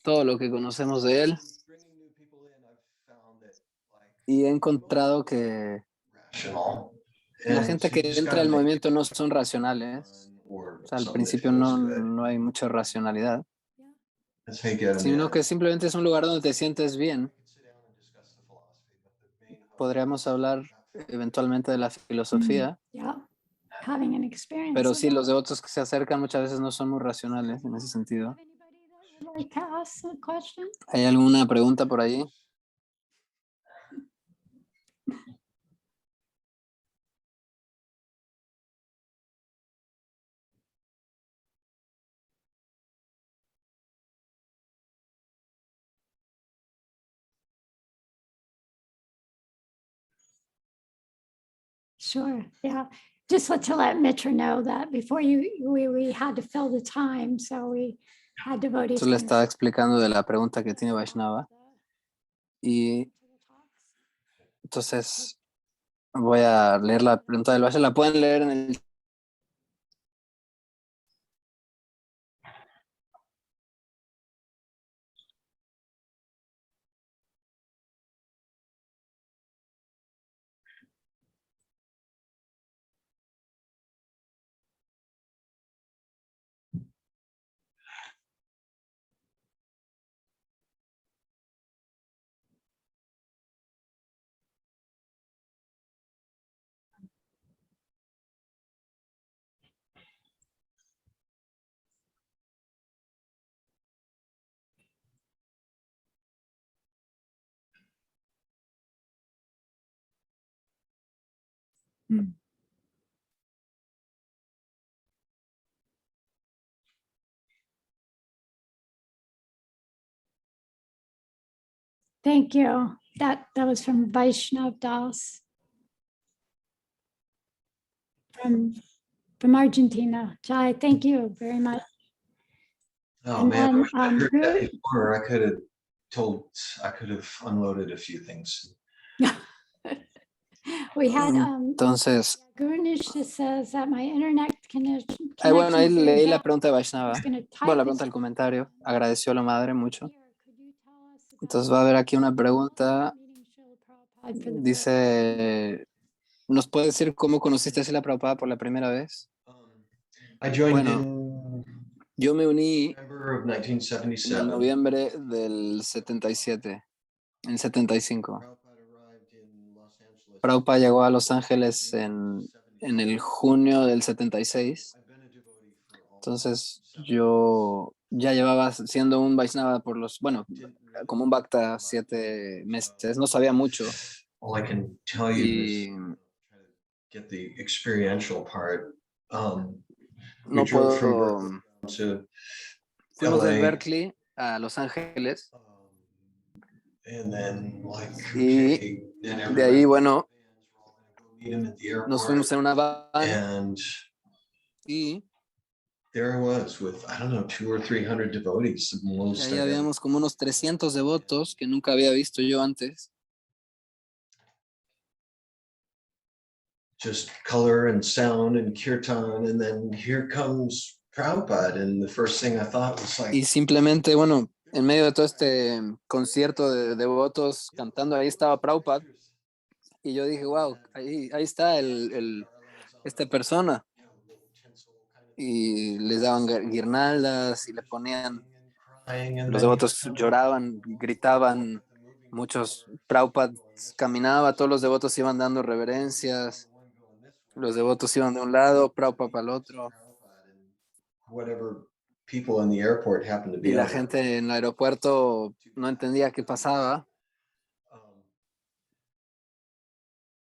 todo lo que conocemos de él. Bringing new people in, I've found that like Y he encontrado que rational. la And gente so you que just entra gotta al make movimiento no son racionales. or O sea, al something that principio feels no, good. no hay mucha racionalidad, That's how you get 'em sino in. que simplemente es un lugar donde te sientes bien. Sit down and discuss the philosophy, but the main hook Podríamos hablar eventualmente de la filosofía, Yeah, having an experience. pero of sí, los that. devotos que se acercan muchas veces no son muy racionales en ese sentido. Anybody that would like to ask a question? ¿Hay alguna pregunta por ahí? Sure. Yeah. Just to let Mitra know that before we had to fill the time, so we had devotees. Entonces le kind of estaba explicando de la pregunta que tiene Vaishnava y entonces voy a leer la pregunta del Vaishnava. La pueden leer en el. Thank you. That was from Vaishnav Das. From Argentina. Jai, thank you very much. Oh And man, I then, wish I'd heard that Guru- before. I could have unloaded a few things. we had Entonces, Guru Nishta says that my internet connection. bueno, ahí connection's very leí la bad. pregunta de Vaishnava. He's gonna type Bueno, la this pregunta del comentario. Agradeció a la madre mucho. here. Could you tell us about Entonces va a haber aquí una pregunta. meeting Srila Prabhupada for the first time? Dice, ¿nos puede decir cómo conociste a Srila Prabhupada por la primera vez? I joined Bueno, in yo me uní November of en el 1977. noviembre del 77, en el 75. Prabhupada arrived in Los Angeles. Prabhupada llegó a Los Ángeles en el junio del 76. I've been a devotee for almost Entonces 7 yo ya llevaba siendo un Vaishnava bueno, years. Didn't como un Bhakta 7 meses. No sabía mucho. All I can tell you is Y try to get the experiential part. We no drove from puedo. Berkeley down to Fuimos de LA. Berkeley a Los Ángeles And then like, y okay, then de everybody ahí, bueno, meet him at the airport. nos fuimos en una van And y there I was with, I don't know, 200 or 300 devotees. The most ahí I've ever- habíamos como unos 300 devotos que nunca había visto yo antes. Just color and sound and kirtan. And then here comes Prabhupada. And the first thing I thought was like, Y simplemente, bueno, en medio de todo este concierto de devotos cantando, ahí estaba Prabhupada. Y yo dije, wow, ahí está esta persona. Y les daban guirnaldas y le ponían, los devotos lloraban, gritaban, muchos, Prabhupada caminaba, todos los devotos iban dando reverencias. Los devotos iban de un lado, Prabhupada para el otro, Whatever people in the airport happened to y be la on that. gente en el aeropuerto no entendía qué pasaba. Um,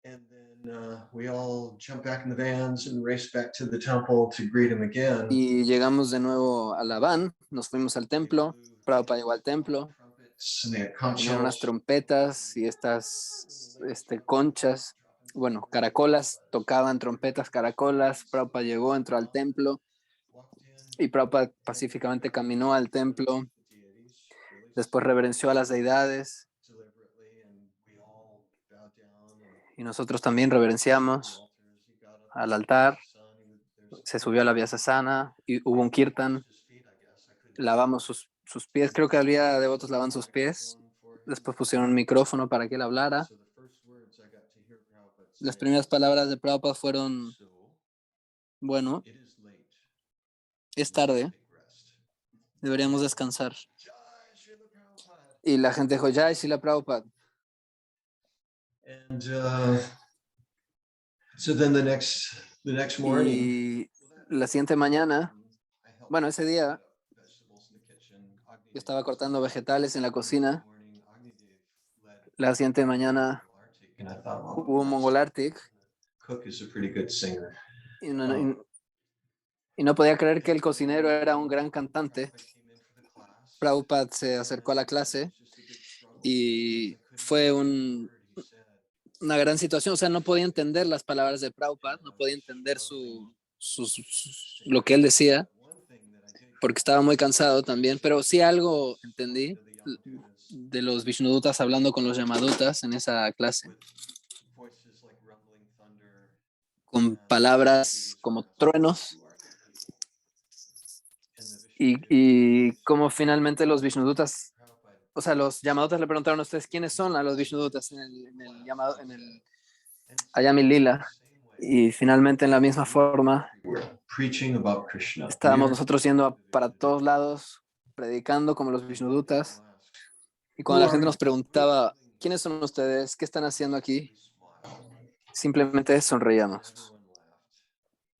And then we all jumped back in the vans and raced back to the temple to greet him again. Y llegamos de nuevo a la van, nos fuimos al templo, Prabhupada llegó al templo, And they had conch tenían unas shells. trompetas y estas conchas, bueno, caracolas, tocaban trompetas, caracolas, Prabhupada llegó, entró al templo y Prabhupada pacíficamente caminó al templo, después reverenció a las deidades y nosotros también reverenciamos al altar, se subió a la Vyasasana y hubo un kirtan, lavamos sus pies, creo que había devotos lavando sus pies, después pusieron un micrófono para que él hablara. Las primeras palabras de Prabhupada fueron, bueno, es tarde, deberíamos descansar. Y la gente dijo, Jai Srila Prabhupada. And so then the next morning, Y la siguiente mañana, bueno, ese día yo estaba cortando vegetales en la cocina. La siguiente mañana and I thought, well, hubo un Mongol Arctic Cook is a pretty good singer. y no podía creer que el cocinero era un gran cantante. Prabhupada se acercó a la clase y fue una gran situación. O sea, no podía entender las palabras de Prabhupada, no podía entender lo que él decía, porque estaba muy cansado también, pero sí algo entendí de los Vishnudutas hablando con los Yamadutas en esa clase, con palabras como truenos, y como finalmente los Vishnudutas, o sea, los Yamadutas le preguntaron a ustedes quiénes son a los Vishnudutas en el Ayami Lila, y finalmente en la misma forma Preaching about Krishna. estábamos nosotros yendo para todos lados, predicando como los Vishnudutas, y cuando la gente nos preguntaba, ¿quiénes son ustedes? ¿Qué están haciendo aquí? Simplemente sonreíamos.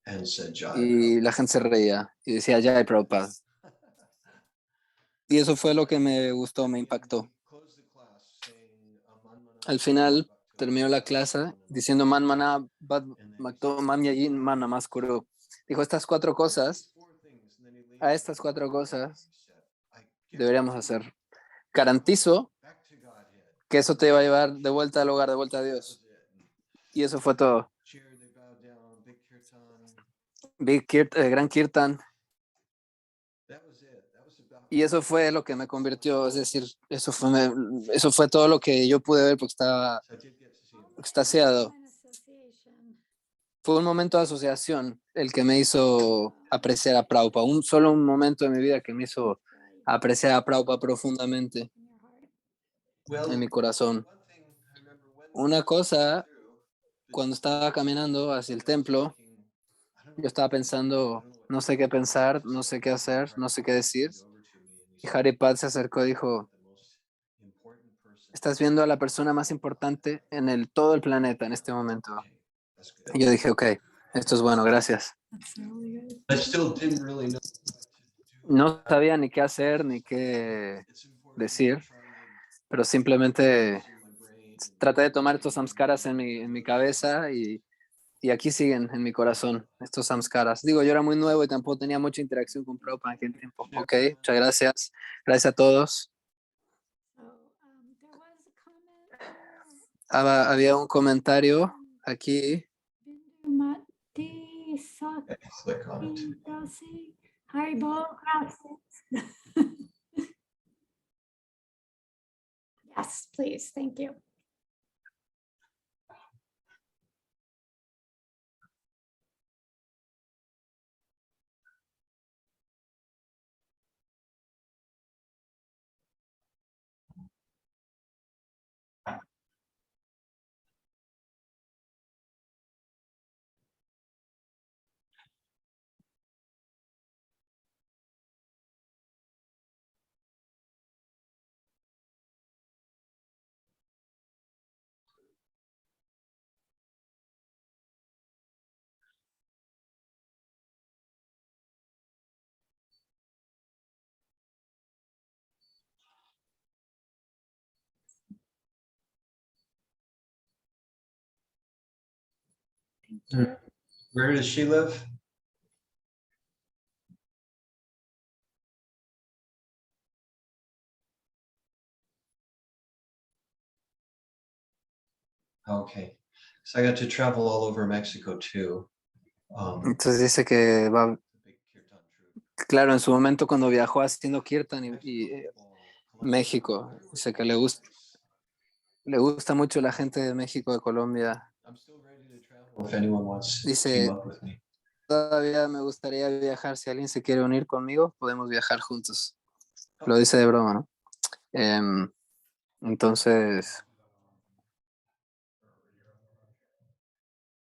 And said, Jai Y la gente se reía y decía, Jai Prabhupada. Y eso fue lo que me gustó, me impactó. Al final terminó la clase diciendo, Man Mana Bad Makto Man Yayin Man Namaskuru. Dijo, a estas cuatro cosas deberíamos hacer. Garantizo que eso te va a llevar de vuelta al hogar, de vuelta a Dios. Y eso fue todo. Gran Kirtan. Y eso fue lo que me convirtió, es decir, eso fue todo lo que yo pude ver porque estaba extasiado. Fue un momento de asociación el que me hizo apreciar a Prabhupada, solo un momento de mi vida que me hizo apreciar a Prabhupada profundamente en mi corazón. Una cosa, cuando estaba caminando hacia el templo, yo estaba pensando, no sé qué pensar, no sé qué hacer, no sé qué decir. Y Haripad se acercó y dijo, estás viendo a la persona más importante en todo el planeta en este momento. Y yo dije, ok, esto es bueno, gracias. I still didn't really know. No sabía ni qué hacer ni qué decir, pero simplemente traté de tomar estos samskaras en mi cabeza y aquí siguen en mi corazón estos samskaras. Digo, yo era muy nuevo y tampoco tenía mucha interacción con Prabhupada en aquel tiempo. Ok, muchas gracias. Gracias a todos. Había un comentario aquí. Click on it. Haribol, gracias. Yes, please. Thank you. Where does she live? Okay, so I got to travel all over Mexico too. Entonces dice que va, Big kirtan troupe. claro, en su momento cuando viajó haciendo kirtan y México, dice que le gusta mucho la gente de México, de Colombia. I'm still ready to travel if anyone wants to team Dice, up with me. todavía me gustaría viajar, si alguien se quiere unir conmigo, podemos viajar juntos. Lo dice de broma, ¿no? Entonces,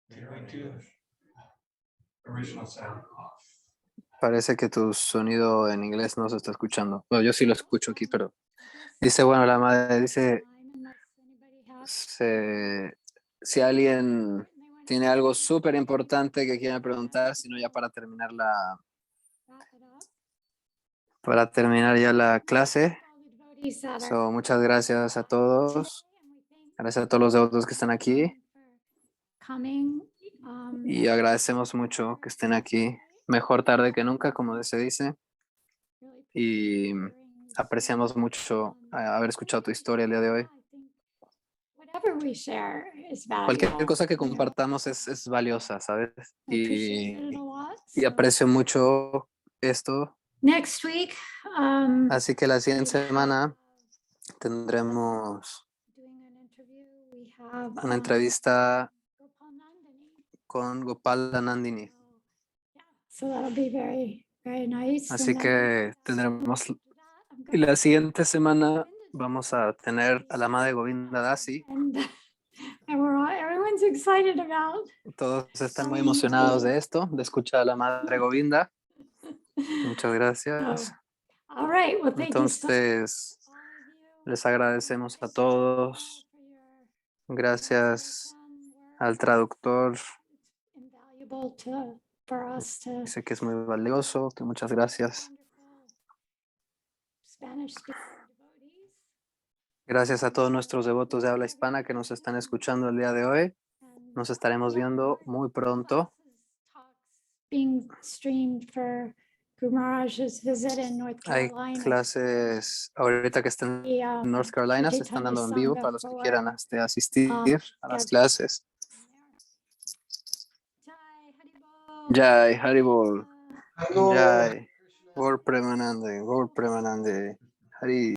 Did we do- Original sound off. parece que tu sonido en inglés no se está escuchando. Bueno, yo sí lo escucho aquí, pero dice, bueno, la madre dice, si alguien tiene algo súper importante que quiera preguntar, sino ya para terminar ya la clase. So, muchas gracias a todos. Gracias a todos los devotos que están aquí y agradecemos mucho que estén aquí. Mejor tarde que nunca, como se dice. Y apreciamos mucho haber escuchado tu historia el día de hoy. Cualquier cosa que compartamos es valiosa, ¿sabes? Y aprecio mucho esto. Next week, Así que la siguiente semana tendremos una entrevista con Gopal Nandini. So that'll be very, very nice. Así And then que tendremos. I'm Y gonna- la siguiente semana vamos a tener a la madre Govinda Dasi. And, and everyone's excited about. Todos están muy emocionados de esto, de escuchar a la madre Govinda. Muchas gracias. All right, well, thank you so Entonces, les agradecemos a todos. Gracias al traductor. invaluable for us to Sé que es muy valioso. Que muchas gracias. Spanish speaking devotees. Gracias a todos nuestros devotos de habla hispana que nos están escuchando el día de hoy. And Nos estaremos viendo muy pronto. talks being streamed for Guru Maharaj's visit in North Hay Carolina. clases ahorita que están The, en North Carolina, se están dando en vivo para los que quieran asistir a las clases. Jai Haribol, Jai Gaur Premanande, Hari.